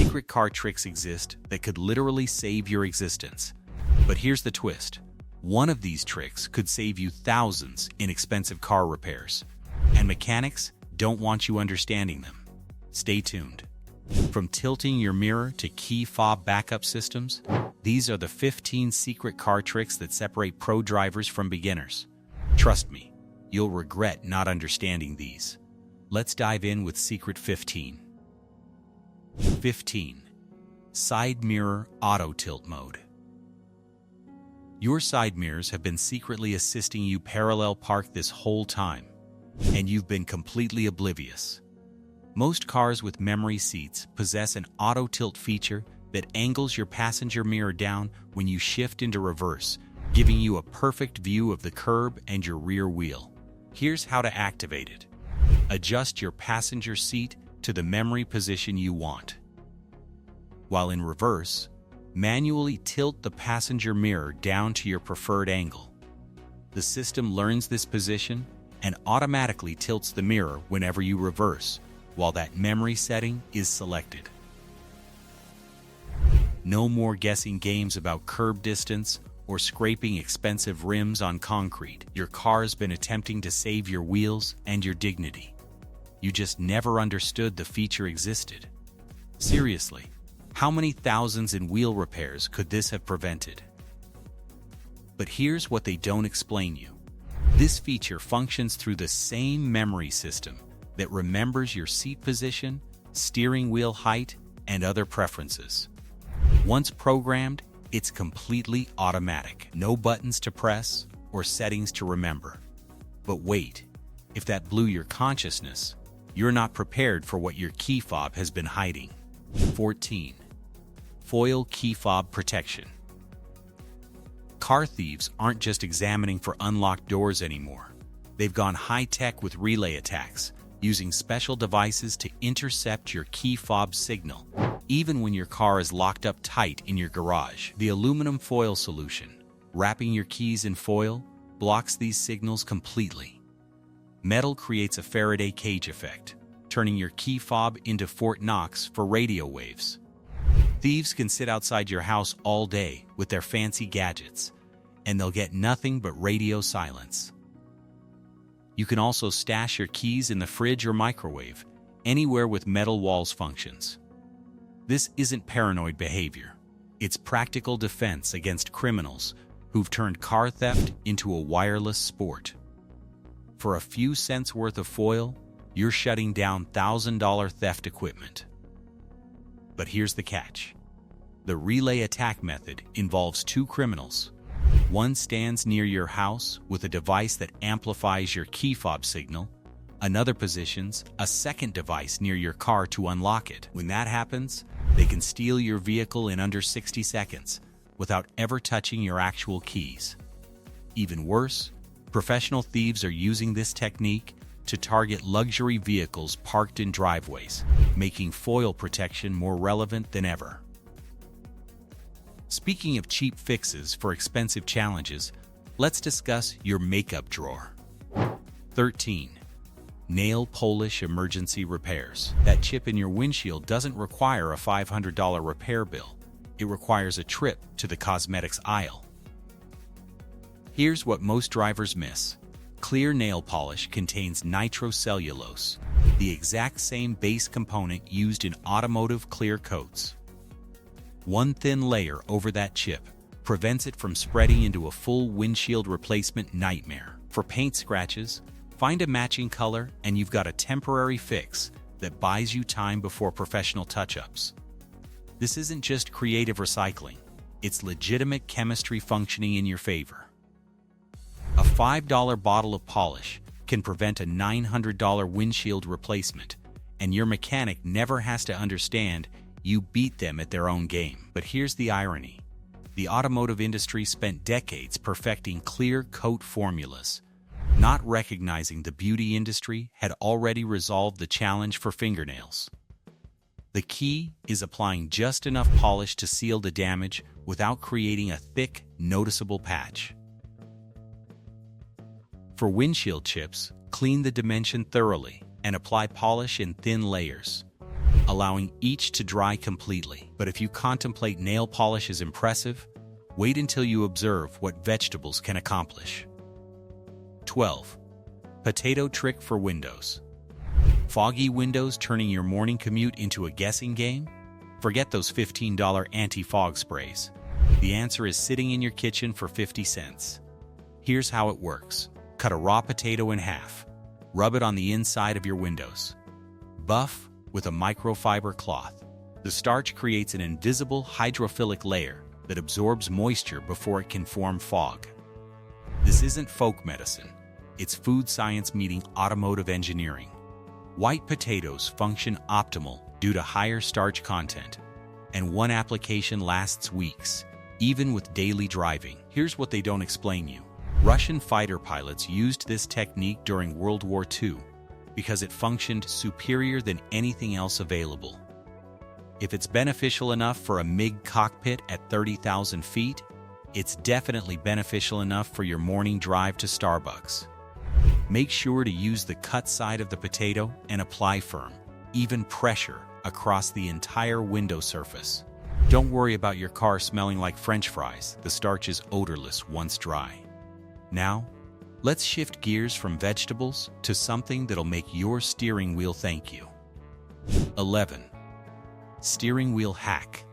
Secret car tricks exist that could literally save your existence. But here's the twist. One of these tricks could save you thousands in expensive car repairs, and mechanics don't want you understanding them. Stay tuned. From tilting your mirror to key fob backup systems, these are the 15 secret car tricks that separate pro drivers from beginners. Trust me, you'll regret not understanding these. Let's dive in with Secret 15. 15. Side mirror auto tilt mode. Your side mirrors have been secretly assisting you parallel park this whole time, and you've been completely oblivious. Most cars with memory seats possess an auto tilt feature that angles your passenger mirror down when you shift into reverse, giving you a perfect view of the curb and your rear wheel. Here's how to activate it. Adjust your passenger seat to the memory position you want. While in reverse, manually tilt the passenger mirror down to your preferred angle. The system learns this position and automatically tilts the mirror whenever you reverse, while that memory setting is selected. No more guessing games about curb distance or scraping expensive rims on concrete. Your car's been attempting to save your wheels and your dignity. You just never understood the feature existed. Seriously, how many thousands in wheel repairs could this have prevented? But here's what they don't explain you. This feature functions through the same memory system that remembers your seat position, steering wheel height, and other preferences. Once programmed, it's completely automatic. No buttons to press or settings to remember. But wait, if that blew your consciousness, you're not prepared for what your key fob has been hiding. 14. Foil key fob protection. Car thieves aren't just examining for unlocked doors anymore. They've gone high-tech with relay attacks, using special devices to intercept your key fob signal, even when your car is locked up tight in your garage. The aluminum foil solution, wrapping your keys in foil, blocks these signals completely. Metal creates a Faraday cage effect, turning your key fob into Fort Knox for radio waves. Thieves can sit outside your house all day with their fancy gadgets, and they'll get nothing but radio silence. You can also stash your keys in the fridge or microwave, anywhere with metal walls functions. This isn't paranoid behavior. It's practical defense against criminals who've turned car theft into a wireless sport. For a few cents worth of foil, you're shutting down $1,000 theft equipment. But here's the catch. The relay attack method involves two criminals. One stands near your house with a device that amplifies your key fob signal. Another positions a second device near your car to unlock it. When that happens, they can steal your vehicle in under 60 seconds without ever touching your actual keys. Even worse, professional thieves are using this technique to target luxury vehicles parked in driveways, making foil protection more relevant than ever. Speaking of cheap fixes for expensive challenges, let's discuss your makeup drawer. 13. Nail polish emergency repairs. That chip in your windshield doesn't require a $500 repair bill. It requires a trip to the cosmetics aisle. Here's what most drivers miss. Clear nail polish contains nitrocellulose, the exact same base component used in automotive clear coats. One thin layer over that chip prevents it from spreading into a full windshield replacement nightmare. For paint scratches, find a matching color and you've got a temporary fix that buys you time before professional touch-ups. This isn't just creative recycling, it's legitimate chemistry functioning in your favor. A $5 bottle of polish can prevent a $900 windshield replacement, and your mechanic never has to understand you beat them at their own game. But here's the irony. The automotive industry spent decades perfecting clear coat formulas, not recognizing the beauty industry had already resolved the challenge for fingernails. The key is applying just enough polish to seal the damage without creating a thick, noticeable patch. For windshield chips, clean the dimension thoroughly and apply polish in thin layers. allowing each to dry completely. But if you contemplate nail polish as impressive, wait until you observe what vegetables can accomplish. 12. Potato trick for windows. Foggy windows turning your morning commute into a guessing game? Forget those $15 anti-fog sprays. The answer is sitting in your kitchen for 50 cents. Here's how it works. Cut a raw potato in half. Rub it on the inside of your windows. Buff with a microfiber cloth. The starch creates an invisible hydrophilic layer that absorbs moisture before it can form fog. This isn't folk medicine. It's food science meeting automotive engineering. White potatoes function optimal due to higher starch content, and one application lasts weeks, even with daily driving. Here's what they don't explain you. Russian fighter pilots used this technique during World War II because it functioned superior than anything else available. If it's beneficial enough for a MiG cockpit at 30,000 feet, it's definitely beneficial enough for your morning drive to Starbucks. Make sure to use the cut side of the potato and apply firm, even pressure, across the entire window surface. Don't worry about your car smelling like French fries. The starch is odorless once dry. Now, let's shift gears from vegetables to something that'll make your steering wheel thank you. 11. Steering wheel hack.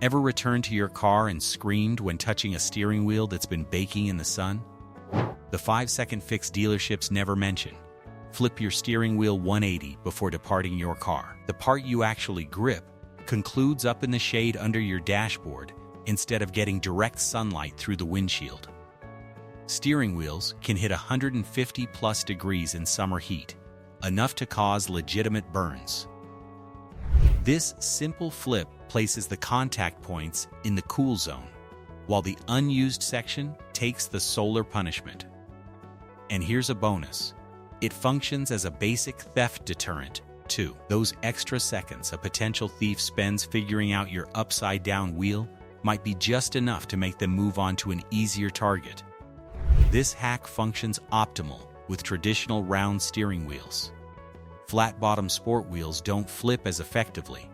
Ever returned to your car and screamed when touching a steering wheel that's been baking in the sun? The 5-second fix dealerships never mention. Flip your steering wheel 180 before departing your car. The part you actually grip concludes up in the shade under your dashboard instead of getting direct sunlight through the windshield. Steering wheels can hit 150+ degrees in summer heat, enough to cause legitimate burns. This simple flip places the contact points in the cool zone, while the unused section takes the solar punishment. And here's a bonus. It functions as a basic theft deterrent, too. Those extra seconds a potential thief spends figuring out your upside-down wheel might be just enough to make them move on to an easier target. This hack functions optimal with traditional round steering wheels. Flat-bottom sport wheels don't flip as effectively,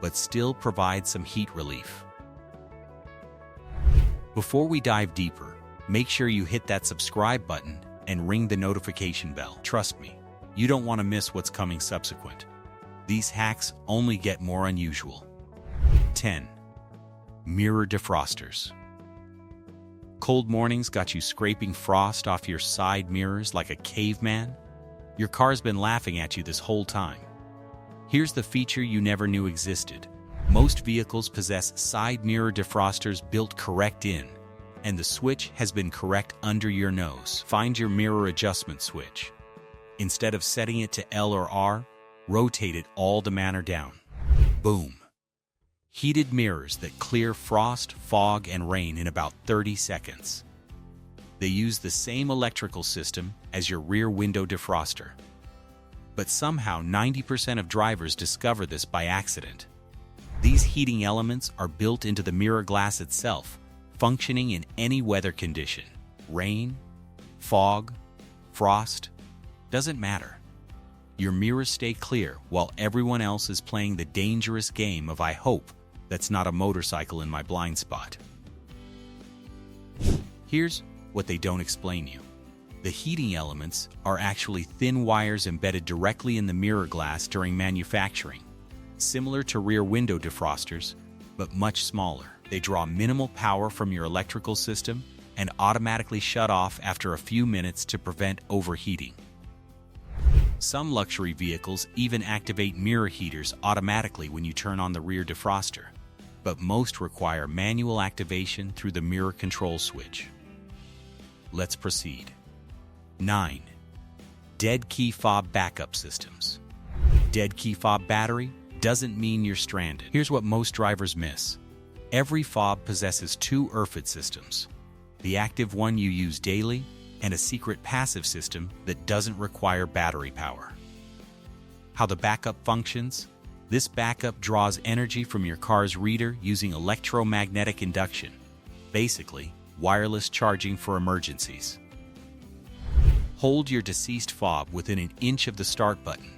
but still provide some heat relief. Before we dive deeper, make sure you hit that subscribe button and ring the notification bell. Trust me, you don't want to miss what's coming subsequent. These hacks only get more unusual. 10. Mirror defrosters. Cold mornings got you scraping frost off your side mirrors like a caveman? Your car's been laughing at you this whole time. Here's the feature you never knew existed. Most vehicles possess side mirror defrosters built correct in, and the switch has been correct under your nose. Find your mirror adjustment switch. Instead of setting it to L or R, rotate it all the manner down. Boom. Heated mirrors that clear frost, fog, and rain in about 30 seconds. They use the same electrical system as your rear window defroster. But somehow 90% of drivers discover this by accident. These heating elements are built into the mirror glass itself, functioning in any weather condition. Rain, fog, frost, doesn't matter. Your mirrors stay clear while everyone else is playing the dangerous game of I hope that's not a motorcycle in my blind spot. Here's what they don't explain you. The heating elements are actually thin wires embedded directly in the mirror glass during manufacturing, similar to rear window defrosters, but much smaller. They draw minimal power from your electrical system and automatically shut off after a few minutes to prevent overheating. Some luxury vehicles even activate mirror heaters automatically when you turn on the rear defroster, but most require manual activation through the mirror control switch. Let's proceed. 9. Dead key fob backup systems. Dead key fob battery doesn't mean you're stranded. Here's what most drivers miss. Every fob possesses two ERFID systems, the active one you use daily and a secret passive system that doesn't require battery power. How the backup functions? This backup draws energy from your car's reader using electromagnetic induction, basically wireless charging for emergencies. Hold your deceased fob within an inch of the start button,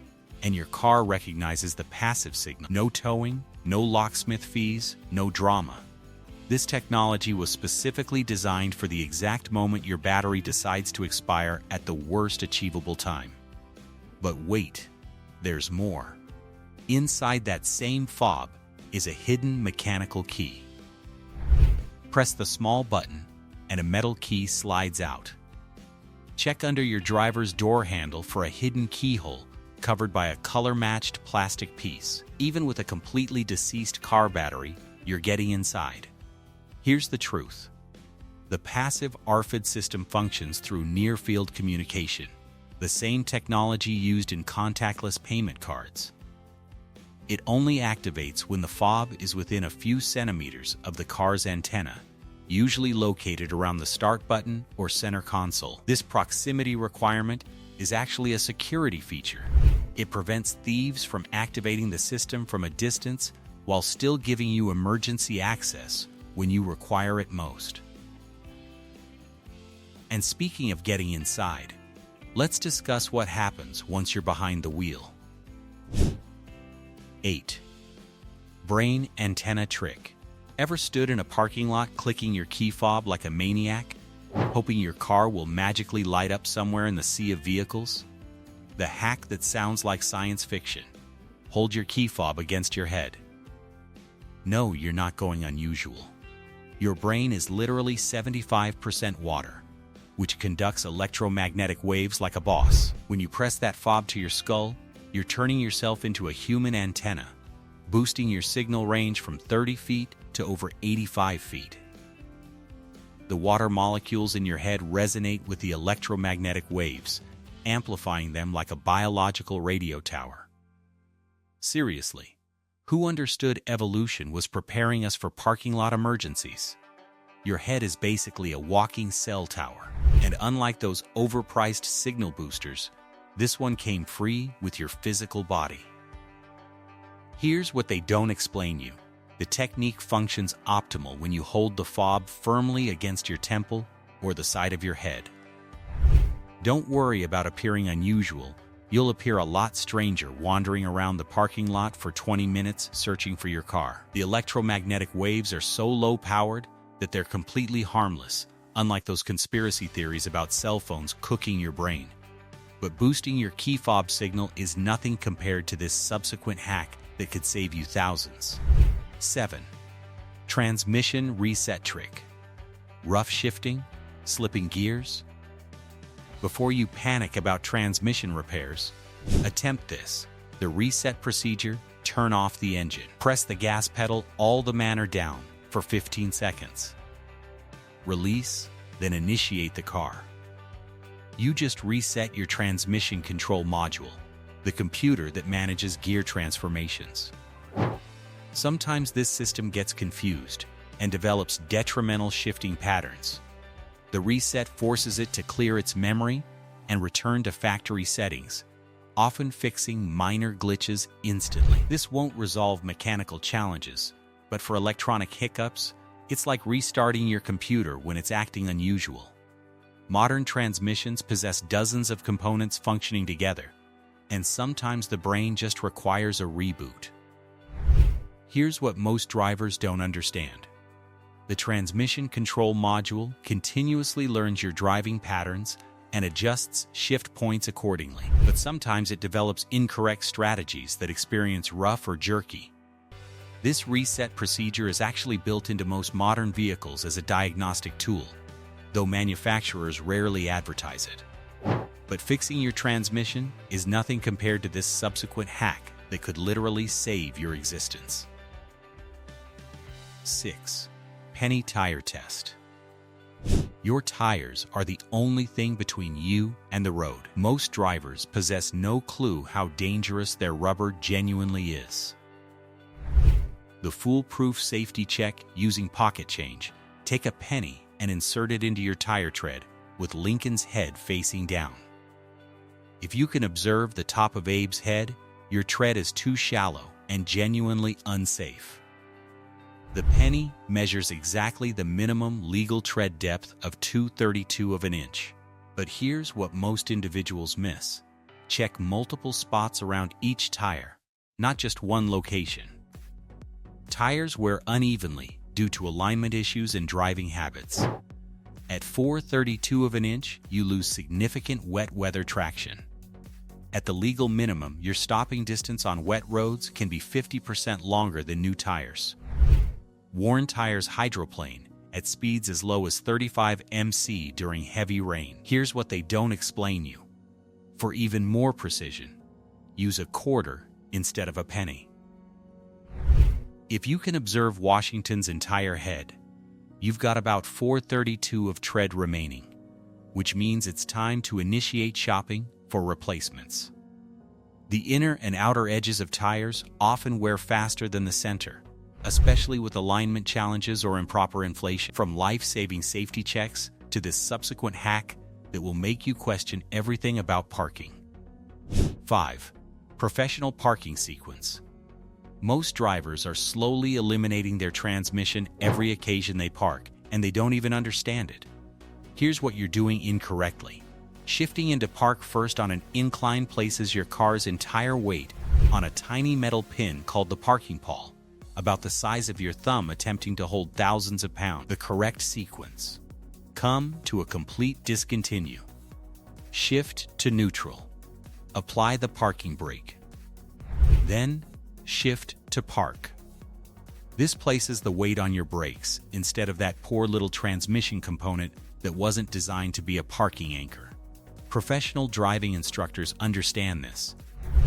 and your car recognizes the passive signal. No towing, no locksmith fees, no drama. This technology was specifically designed for the exact moment your battery decides to expire at the worst achievable time. But wait, there's more. Inside that same fob is a hidden mechanical key. Press the small button, and a metal key slides out. Check under your driver's door handle for a hidden keyhole covered by a color-matched plastic piece. Even with a completely deceased car battery, you're getting inside. Here's the truth. The passive RFID system functions through near-field communication, the same technology used in contactless payment cards. It only activates when the fob is within a few centimeters of the car's antenna, usually located around the start button or center console. This proximity requirement is actually a security feature. It prevents thieves from activating the system from a distance while still giving you emergency access when you require it most. And speaking of getting inside, let's discuss what happens once you're behind the wheel. 8. Brain antenna trick. Ever stood in a parking lot clicking your key fob like a maniac, hoping your car will magically light up somewhere in the sea of vehicles? The hack that sounds like science fiction. Hold your key fob against your head. No, you're not going unusual. Your brain is literally 75% water, which conducts electromagnetic waves like a boss. When you press that fob to your skull, you're turning yourself into a human antenna, boosting your signal range from 30 feet to over 85 feet. The water molecules in your head resonate with the electromagnetic waves, amplifying them like a biological radio tower. Seriously, who understood evolution was preparing us for parking lot emergencies? Your head is basically a walking cell tower, and unlike those overpriced signal boosters, this one came free with your physical body. Here's what they don't explain you. The technique functions optimal when you hold the fob firmly against your temple or the side of your head. Don't worry about appearing unusual. You'll appear a lot stranger wandering around the parking lot for 20 minutes searching for your car. The electromagnetic waves are so low-powered that they're completely harmless, unlike those conspiracy theories about cell phones cooking your brain. But boosting your key fob signal is nothing compared to this subsequent hack that could save you thousands. 7. Transmission reset trick. Rough shifting? Slipping gears? Before you panic about transmission repairs, attempt this. The reset procedure: turn off the engine. Press the gas pedal all the manner down for 15 seconds. Release, then initiate the car. You just reset your transmission control module, the computer that manages gear transformations. Sometimes this system gets confused and develops detrimental shifting patterns. The reset forces it to clear its memory and return to factory settings, often fixing minor glitches instantly. This won't resolve mechanical challenges, but for electronic hiccups, it's like restarting your computer when it's acting unusual. Modern transmissions possess dozens of components functioning together, and sometimes the brain just requires a reboot. Here's what most drivers don't understand. The transmission control module continuously learns your driving patterns and adjusts shift points accordingly. But sometimes it develops incorrect strategies that experience rough or jerky. This reset procedure is actually built into most modern vehicles as a diagnostic tool, though manufacturers rarely advertise it. But fixing your transmission is nothing compared to this subsequent hack that could literally save your existence. 6. Penny tire test. Your tires are the only thing between you and the road. Most drivers possess no clue how dangerous their rubber genuinely is. The foolproof safety check using pocket change: take a penny and insert it into your tire tread with Lincoln's head facing down. If you can observe the top of Abe's head, your tread is too shallow and genuinely unsafe. The penny measures exactly the minimum legal tread depth of 2/32 of an inch. But here's what most individuals miss. Check multiple spots around each tire, not just one location. Tires wear unevenly due to alignment issues and driving habits. At 4/32 of an inch, you lose significant wet weather traction. At the legal minimum, your stopping distance on wet roads can be 50% longer than new tires. Worn tires hydroplane at speeds as low as 35 mph during heavy rain. Here's what they don't explain you. For even more precision, use a quarter instead of a penny. If you can observe Washington's entire head, you've got about 4/32 of tread remaining, which means it's time to initiate shopping for replacements. The inner and outer edges of tires often wear faster than the center, especially with alignment challenges or improper inflation. From life-saving safety checks to this subsequent hack that will make you question everything about parking. 5. Professional parking sequence. Most drivers are slowly eliminating their transmission every occasion they park, and they don't even understand it. Here's what you're doing incorrectly. Shifting into park first on an incline places your car's entire weight on a tiny metal pin called the parking pawl, about the size of your thumb, attempting to hold thousands of pounds. The correct sequence. Come to a complete discontinue. Shift to neutral. Apply the parking brake. Then, shift to park. This places the weight on your brakes instead of that poor little transmission component that wasn't designed to be a parking anchor. Professional driving instructors understand this,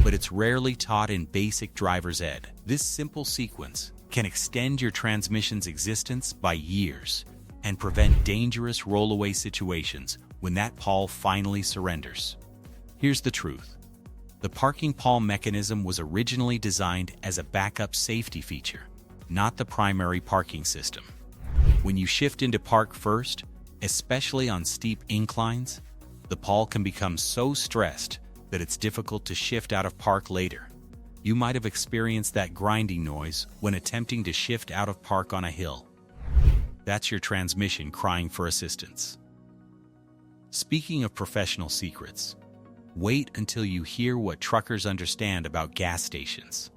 but it's rarely taught in basic driver's ed. This simple sequence can extend your transmission's existence by years and prevent dangerous rollaway situations when that pawl finally surrenders. Here's the truth. The parking pawl mechanism was originally designed as a backup safety feature, not the primary parking system. When you shift into park first, especially on steep inclines, the pawl can become so stressed that it's difficult to shift out of park later. You might have experienced that grinding noise when attempting to shift out of park on a hill. That's your transmission crying for assistance. Speaking of professional secrets, wait until you hear what truckers understand about gas stations.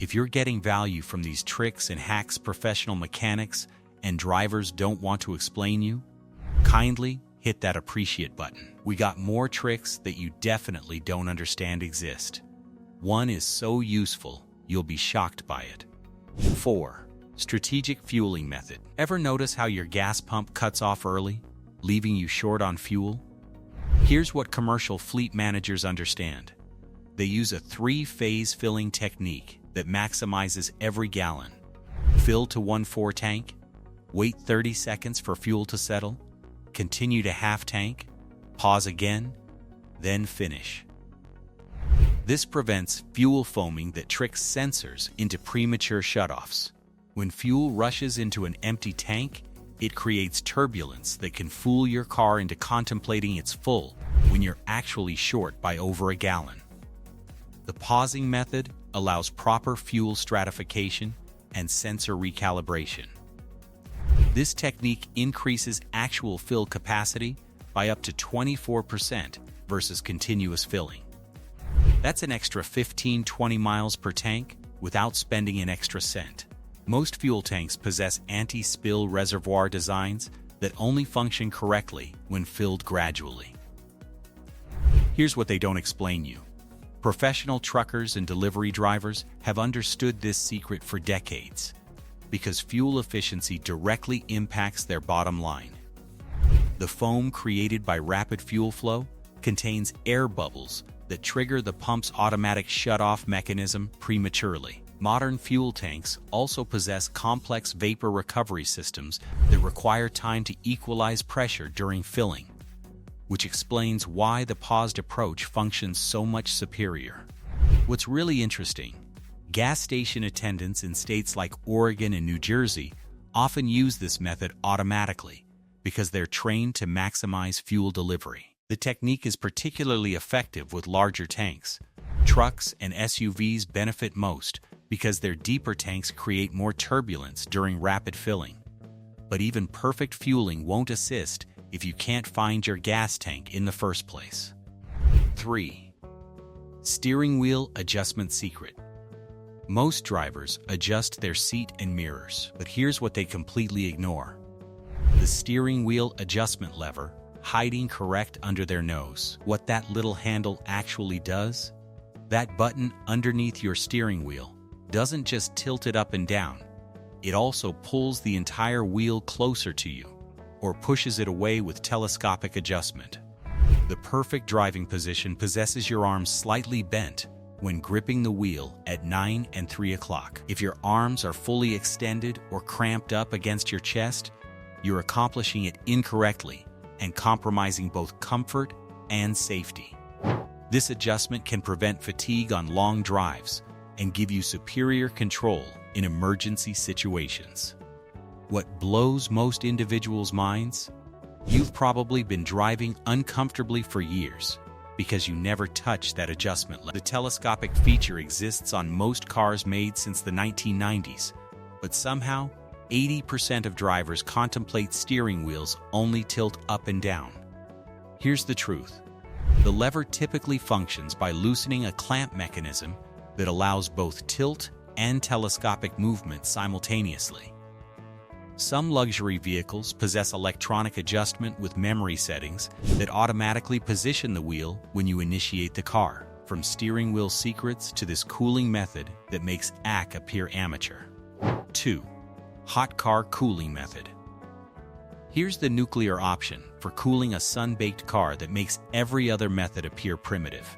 If you're getting value from these tricks and hacks professional mechanics and drivers don't want to explain you, kindly hit that appreciate button. We got more tricks that you definitely don't understand exist. One is so useful, you'll be shocked by it. 4. Strategic fueling method. Ever notice how your gas pump cuts off early, leaving you short on fuel? Here's what commercial fleet managers understand. They use a 3-phase filling technique that maximizes every gallon. Fill to 1/4 tank, wait 30 seconds for fuel to settle, continue to half tank, pause again, then finish. This prevents fuel foaming that tricks sensors into premature shutoffs. When fuel rushes into an empty tank, it creates turbulence that can fool your car into contemplating it's full when you're actually short by over a gallon. The pausing method allows proper fuel stratification and sensor recalibration. This technique increases actual fill capacity by up to 24% versus continuous filling. That's an extra 15-20 miles per tank without spending an extra cent. Most fuel tanks possess anti-spill reservoir designs that only function correctly when filled gradually. Here's what they don't explain you. Professional truckers and delivery drivers have understood this secret for decades, because fuel efficiency directly impacts their bottom line. The foam created by rapid fuel flow contains air bubbles that trigger the pump's automatic shut-off mechanism prematurely. Modern fuel tanks also possess complex vapor recovery systems that require time to equalize pressure during filling, which explains why the paused approach functions so much superior. What's really interesting, gas station attendants in states like Oregon and New Jersey often use this method automatically because they're trained to maximize fuel delivery. The technique is particularly effective with larger tanks. Trucks and SUVs benefit most because their deeper tanks create more turbulence during rapid filling. But even perfect fueling won't assist if you can't find your gas tank in the first place. 3. Steering wheel adjustment secret. Most drivers adjust their seat and mirrors, but here's what they completely ignore. The steering wheel adjustment lever, hiding correct under their nose. What that little handle actually does? That button underneath your steering wheel doesn't just tilt it up and down. It also pulls the entire wheel closer to you, or pushes it away with telescopic adjustment. The perfect driving position possesses your arms slightly bent when gripping the wheel at 9 and 3 o'clock. If your arms are fully extended or cramped up against your chest, you're accomplishing it incorrectly and compromising both comfort and safety. This adjustment can prevent fatigue on long drives and give you superior control in emergency situations. What blows most individuals' minds? You've probably been driving uncomfortably for years because you never touched that adjustment lever. The telescopic feature exists on most cars made since the 1990s, but somehow 80% of drivers contemplate steering wheels only tilt up and down. Here's the truth. The lever typically functions by loosening a clamp mechanism that allows both tilt and telescopic movement simultaneously. Some luxury vehicles possess electronic adjustment with memory settings that automatically position the wheel when you initiate the car. From steering wheel secrets to this cooling method that makes AC appear amateur. 2. Hot car cooling method. Here's the nuclear option for cooling a sun-baked car that makes every other method appear primitive.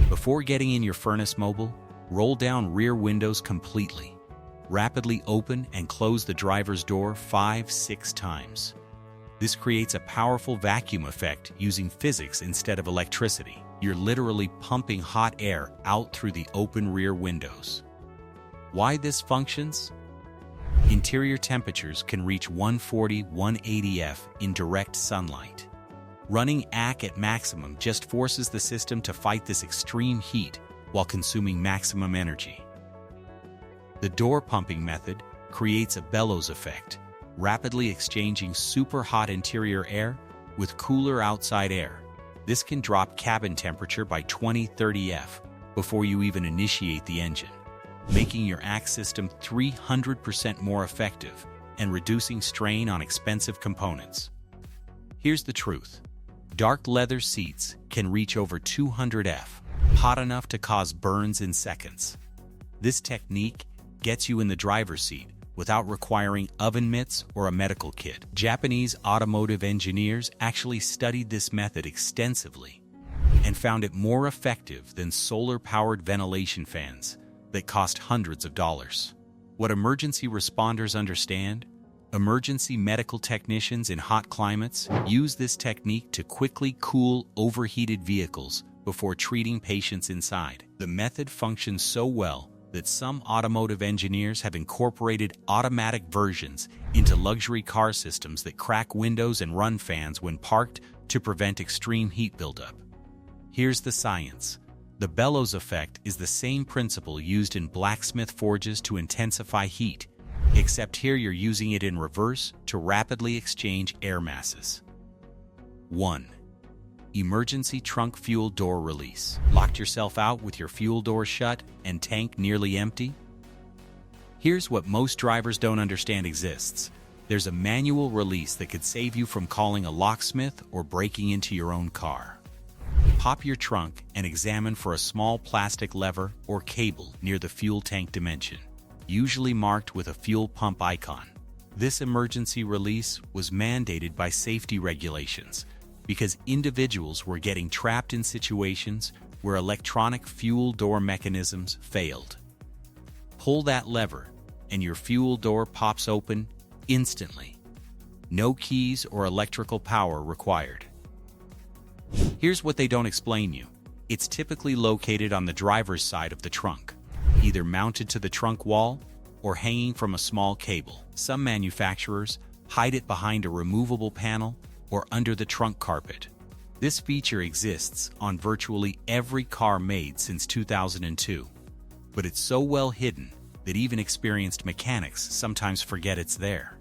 Before getting in your furnace mobile, roll down rear windows completely. Rapidly open and close the driver's door 5-6 times. This creates a powerful vacuum effect using physics instead of electricity. You're literally pumping hot air out through the open rear windows. Why this functions? Interior temperatures can reach 140-180 F in direct sunlight. Running AC at maximum just forces the system to fight this extreme heat while consuming maximum energy. The door pumping method creates a bellows effect, rapidly exchanging super hot interior air with cooler outside air. This can drop cabin temperature by 20-30 F before you even initiate the engine, making your AC system 300% more effective and reducing strain on expensive components. Here's the truth. Dark leather seats can reach over 200 F, hot enough to cause burns in seconds. This technique gets you in the driver's seat without requiring oven mitts or a medical kit. Japanese automotive engineers actually studied this method extensively and found it more effective than solar-powered ventilation fans that cost hundreds of dollars. What emergency responders understand? Emergency medical technicians in hot climates use this technique to quickly cool overheated vehicles before treating patients inside. The method functions so well that some automotive engineers have incorporated automatic versions into luxury car systems that crack windows and run fans when parked to prevent extreme heat buildup. Here's the science. The bellows effect is the same principle used in blacksmith forges to intensify heat, except here you're using it in reverse to rapidly exchange air masses. 1. Emergency trunk fuel door release. Locked yourself out with your fuel door shut and tank nearly empty? Here's what most drivers don't understand exists. There's a manual release that could save you from calling a locksmith or breaking into your own car. Pop your trunk and examine for a small plastic lever or cable near the fuel tank dimension, usually marked with a fuel pump icon. This emergency release was mandated by safety regulations because individuals were getting trapped in situations where electronic fuel door mechanisms failed. Pull that lever, and your fuel door pops open instantly. No keys or electrical power required. Here's what they don't explain you. It's typically located on the driver's side of the trunk, either mounted to the trunk wall or hanging from a small cable. Some manufacturers hide it behind a removable panel or under the trunk carpet. This feature exists on virtually every car made since 2002, but it's so well hidden that even experienced mechanics sometimes forget it's there.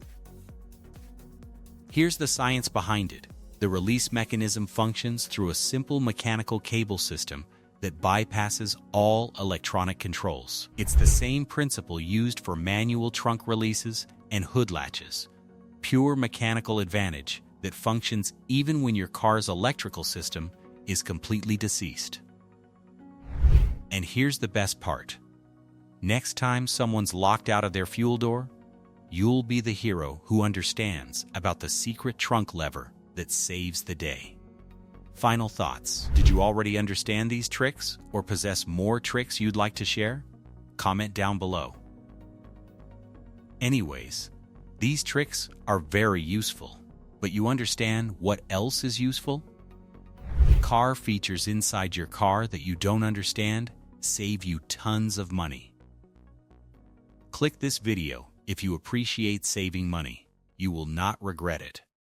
Here's the science behind it. The release mechanism functions through a simple mechanical cable system that bypasses all electronic controls. It's the same principle used for manual trunk releases and hood latches. Pure mechanical advantage that functions even when your car's electrical system is completely deceased. And here's the best part. Next time someone's locked out of their fuel door, you'll be the hero who understands about the secret trunk lever that saves the day. Final thoughts. Did you already understand these tricks or possess more tricks you'd like to share? Comment down below. Anyways, these tricks are very useful, but you understand what else is useful? Car features inside your car that you don't understand save you tons of money. Click this video if you appreciate saving money. You will not regret it.